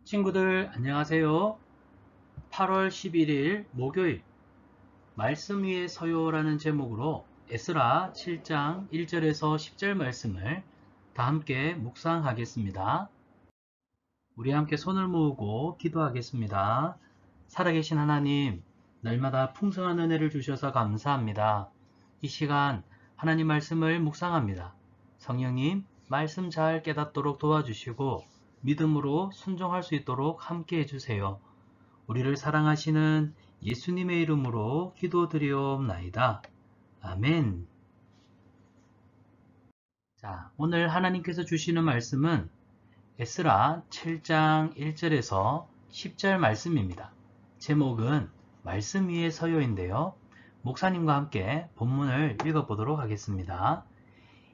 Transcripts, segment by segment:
친구들 안녕하세요. 8월 11일 목요일 말씀 위에 서요라는 제목으로 에스라 7장 1절에서 10절 말씀을 다 함께 묵상하겠습니다. 우리 함께 손을 모으고 기도하겠습니다. 살아계신 하나님, 날마다 풍성한 은혜를 주셔서 감사합니다. 이 시간 하나님 말씀을 묵상합니다. 성령님, 말씀 잘 깨닫도록 도와주시고 믿음으로 순종할 수 있도록 함께 해주세요. 우리를 사랑하시는 예수님의 이름으로 기도드리옵나이다. 아멘. 자, 오늘 하나님께서 주시는 말씀은 에스라 7장 1절에서 10절 말씀입니다. 제목은 말씀 위에 서요인데요. 목사님과 함께 본문을 읽어보도록 하겠습니다.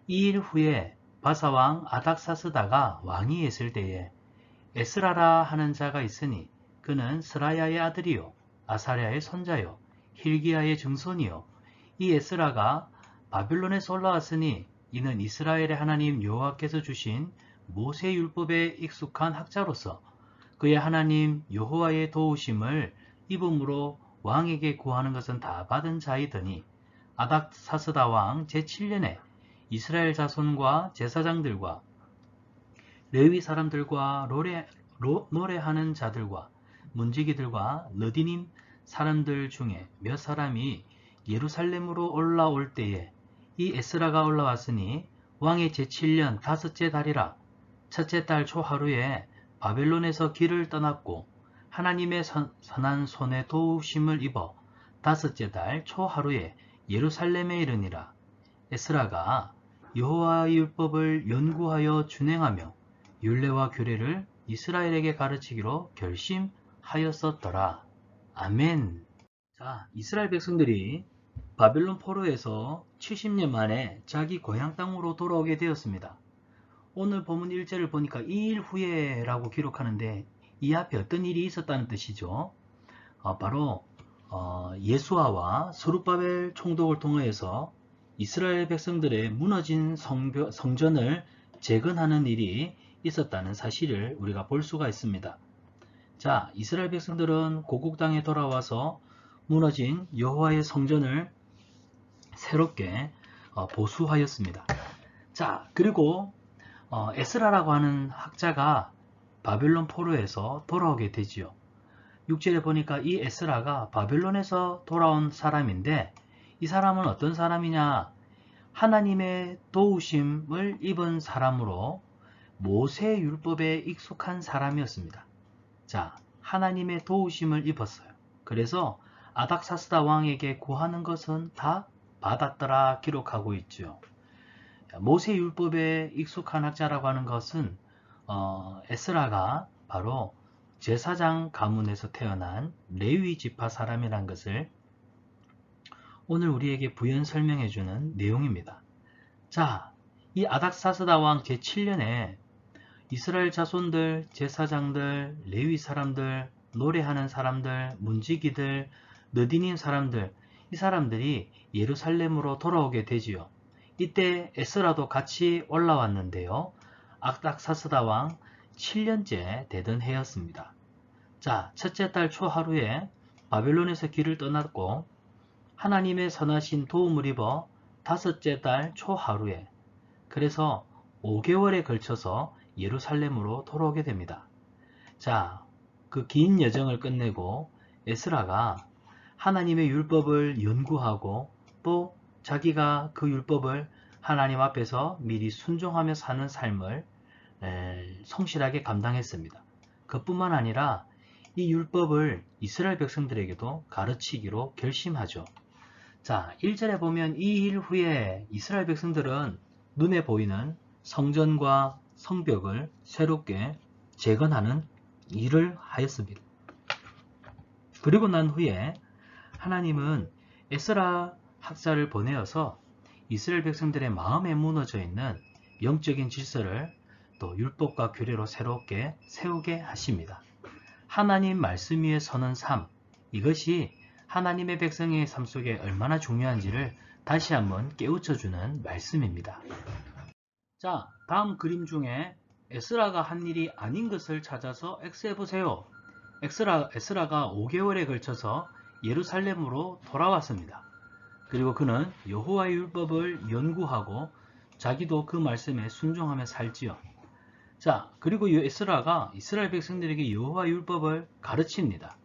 이 일 후에 바사왕 아닥사스다가 왕이 있을 때에 에스라라 하는 자가 있으니 그는 스라야의 아들이요 아사랴의 손자요 힐기야의 증손이요 이 에스라가 바빌론에서 올라왔으니 이는 이스라엘의 하나님 여호와께서 주신 모세 율법에 익숙한 학자로서 그의 하나님 여호와의 도우심을 입음으로 왕에게 구하는 것은 다 받은 자이더니 아닥사스다 왕 제7년에 이스라엘 자손과 제사장들과 레위 사람들과 노래하는 자들과 문지기들과 느디님 사람들 중에 몇 사람이 예루살렘으로 올라올 때에 이 에스라가 올라왔으니 왕의 제7년 다섯째 달이라 첫째 달 초하루에 바벨론에서 길을 떠났고 하나님의 선한 손에 도우심을 입어 다섯째 달 초하루에 예루살렘에 이르니라. 에스라가 여호와의 율법을 연구하여 준행하며 율례와 규례를 이스라엘에게 가르치기로 결심하였었더라. 아멘. 자, 이스라엘 백성들이 바벨론 포로에서 70년 만에 자기 고향 땅으로 돌아오게 되었습니다. 오늘 본문 1절을 보니까 이 일 후에 라고 기록하는데 이 앞에 어떤 일이 있었다는 뜻이죠. 바로 예수아와 스룹바벨 총독을 통하여서 이스라엘 백성들의 무너진 성전을 재건하는 일이 있었다는 사실을 우리가 볼 수가 있습니다. 자, 이스라엘 백성들은 고국 땅에 돌아와서 무너진 여호와의 성전을 새롭게 보수하였습니다. 자, 그리고 에스라라고 하는 학자가 바벨론 포로에서 돌아오게 되지요. 6절에 보니까 이 에스라가 바벨론에서 돌아온 사람인데 이 사람은 어떤 사람이냐? 하나님의 도우심을 입은 사람으로 모세 율법에 익숙한 사람이었습니다. 자, 하나님의 도우심을 입었어요. 그래서 아닥사스다 왕에게 구하는 것은 다 받았더라 기록하고 있죠. 모세 율법에 익숙한 학자라고 하는 것은 에스라가 바로 제사장 가문에서 태어난 레위 지파 사람이란 것을 오늘 우리에게 부연 설명해 주는 내용입니다. 자, 이 아닥사스다 왕 제7년에 이스라엘 자손들, 제사장들, 레위 사람들, 노래하는 사람들, 문지기들, 느디님 사람들, 이 사람들이 예루살렘으로 돌아오게 되지요. 이때 에스라도 같이 올라왔는데요. 아닥사스다 왕 7년째 되던 해였습니다. 자, 첫째 달 초하루에 바벨론에서 길을 떠났고 하나님의 선하신 도움을 입어 다섯째 달 초하루에 그래서 5개월에 걸쳐서 예루살렘으로 돌아오게 됩니다. 자, 그 긴 여정을 끝내고 에스라가 하나님의 율법을 연구하고 또 자기가 그 율법을 하나님 앞에서 미리 순종하며 사는 삶을 성실하게 감당했습니다. 그뿐만 아니라 이 율법을 이스라엘 백성들에게도 가르치기로 결심하죠. 자, 1절에 보면 이 일 후에 이스라엘 백성들은 눈에 보이는 성전과 성벽을 새롭게 재건하는 일을 하였습니다. 그리고 난 후에 하나님은 에스라 학자를 보내어서 이스라엘 백성들의 마음에 무너져 있는 영적인 질서를 또 율법과 규례로 새롭게 세우게 하십니다. 하나님 말씀 위에 서는 삶, 이것이 하나님의 백성의 삶 속에 얼마나 중요한지를 다시 한번 깨우쳐주는 말씀입니다. 자, 다음 그림 중에 에스라가 한 일이 아닌 것을 찾아서 X해 보세요. 에스라가 5개월에 걸쳐서 예루살렘으로 돌아왔습니다. 그리고 그는 여호와의 율법을 연구하고 자기도 그 말씀에 순종하며 살지요. 자, 그리고 이 에스라가 이스라엘 백성들에게 여호와의 율법을 가르칩니다.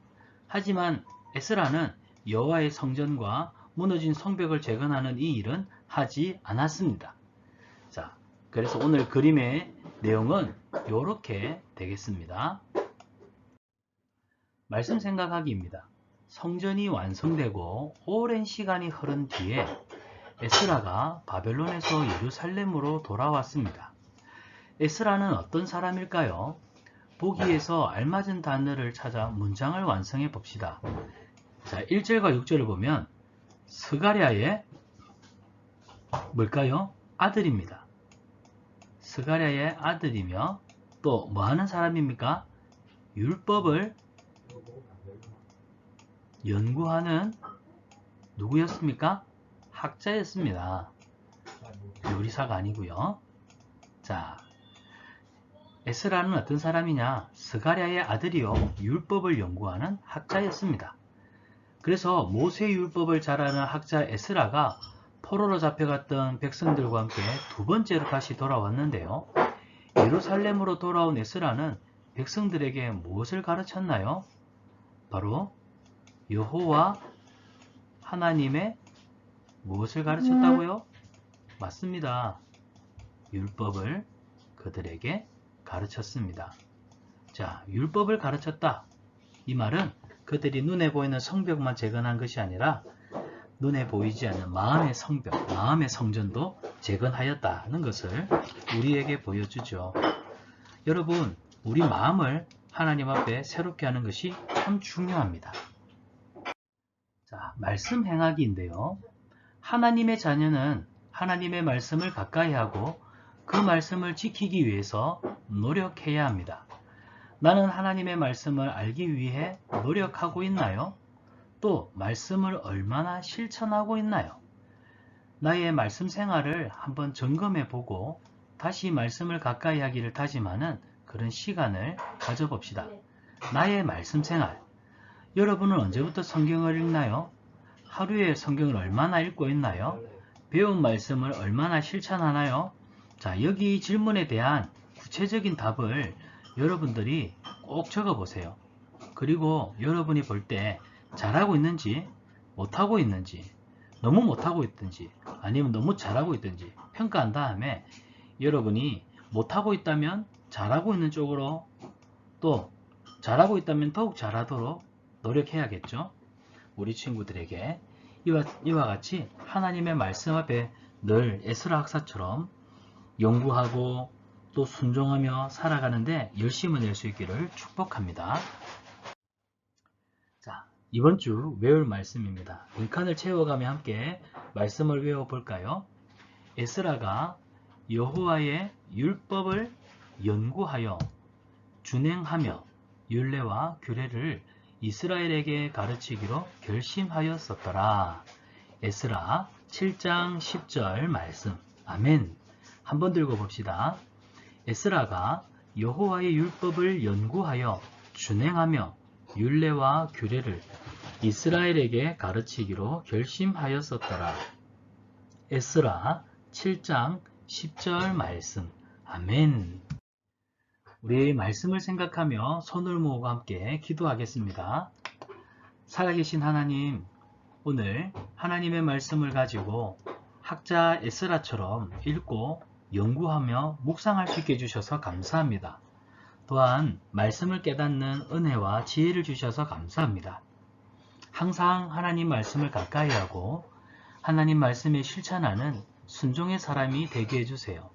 하지만 에스라는 여호와의 성전과 무너진 성벽을 재건하는 이 일은 하지 않았습니다. 자, 그래서 오늘 그림의 내용은 이렇게 되겠습니다. 말씀 생각하기입니다. 성전이 완성되고 오랜 시간이 흐른 뒤에 에스라가 바벨론에서 예루살렘으로 돌아왔습니다. 에스라는 어떤 사람일까요? 보기에서 알맞은 단어를 찾아 문장을 완성해 봅시다. 자, 1절과 6절을 보면 스가랴의 뭘까요? 아들입니다. 스가랴의 아들이며 또 뭐 하는 사람입니까? 율법을 연구하는 누구였습니까? 학자였습니다. 요리사가 아니고요. 자, 에스라는 어떤 사람이냐? 스가랴의 아들이요. 율법을 연구하는 학자였습니다. 그래서 모세 율법을 잘 아는 학자 에스라가 포로로 잡혀갔던 백성들과 함께 두 번째로 다시 돌아왔는데요. 예루살렘으로 돌아온 에스라는 백성들에게 무엇을 가르쳤나요? 바로 여호와 하나님의 무엇을 가르쳤다고요? 맞습니다. 율법을 그들에게 가르쳤습니다. 자, 율법을 가르쳤다. 이 말은 그들이 눈에 보이는 성벽만 재건한 것이 아니라 눈에 보이지 않는 마음의 성벽, 마음의 성전도 재건하였다는 것을 우리에게 보여주죠. 여러분, 우리 마음을 하나님 앞에 새롭게 하는 것이 참 중요합니다. 자, 말씀 행하기인데요. 하나님의 자녀는 하나님의 말씀을 가까이 하고 그 말씀을 지키기 위해서 노력해야 합니다. 나는 하나님의 말씀을 알기 위해 노력하고 있나요? 또 말씀을 얼마나 실천하고 있나요? 나의 말씀 생활을 한번 점검해 보고 다시 말씀을 가까이 하기를 다짐하는 그런 시간을 가져봅시다. 나의 말씀 생활. 여러분은 언제부터 성경을 읽나요? 하루에 성경을 얼마나 읽고 있나요? 배운 말씀을 얼마나 실천하나요? 자, 여기 이 질문에 대한 구체적인 답을 여러분들이 꼭 적어보세요. 그리고 여러분이 볼 때 잘하고 있는지 못하고 있는지 너무 못하고 있든지 아니면 너무 잘하고 있든지 평가한 다음에 여러분이 못하고 있다면 잘하고 있는 쪽으로 또 잘하고 있다면 더욱 잘하도록 노력해야겠죠. 우리 친구들에게 이와 같이 하나님의 말씀 앞에 늘 에스라 학사처럼 연구하고 또 순종하며 살아가는데 열심을 낼 수 있기를 축복합니다. 자, 이번 주 외울 말씀입니다. 한 칸을 채워가며 함께 말씀을 외워볼까요? 에스라가 여호와의 율법을 연구하여 준행하며 율례와 규례를 이스라엘에게 가르치기로 결심하였었더라. 에스라 7장 10절 말씀. 아멘. 한번 들고 봅시다. 에스라가 여호와의 율법을 연구하여 준행하며 율례와 규례를 이스라엘에게 가르치기로 결심하였었더라. 에스라 7장 10절 말씀. 아멘. 우리의 말씀을 생각하며 손을 모으고 함께 기도하겠습니다. 살아계신 하나님, 오늘 하나님의 말씀을 가지고 학자 에스라처럼 읽고 연구하며 묵상할 수 있게 해주셔서 감사합니다. 또한 말씀을 깨닫는 은혜와 지혜를 주셔서 감사합니다. 항상 하나님 말씀을 가까이 하고 하나님 말씀에 실천하는 순종의 사람이 되게 해주세요.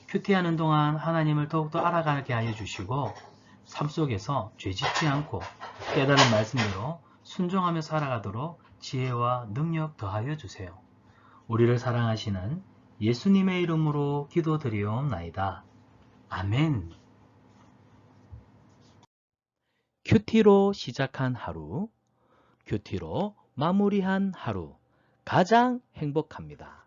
큐티하는 동안 하나님을 더욱더 알아가게 하여 주시고 삶 속에서 죄짓지 않고 깨달은 말씀대로 순종하며 살아가도록 지혜와 능력 더하여 주세요. 우리를 사랑하시는 예수님의 이름으로 기도드리옵나이다. 아멘. 큐티로 시작한 하루, 큐티로 마무리한 하루, 가장 행복합니다.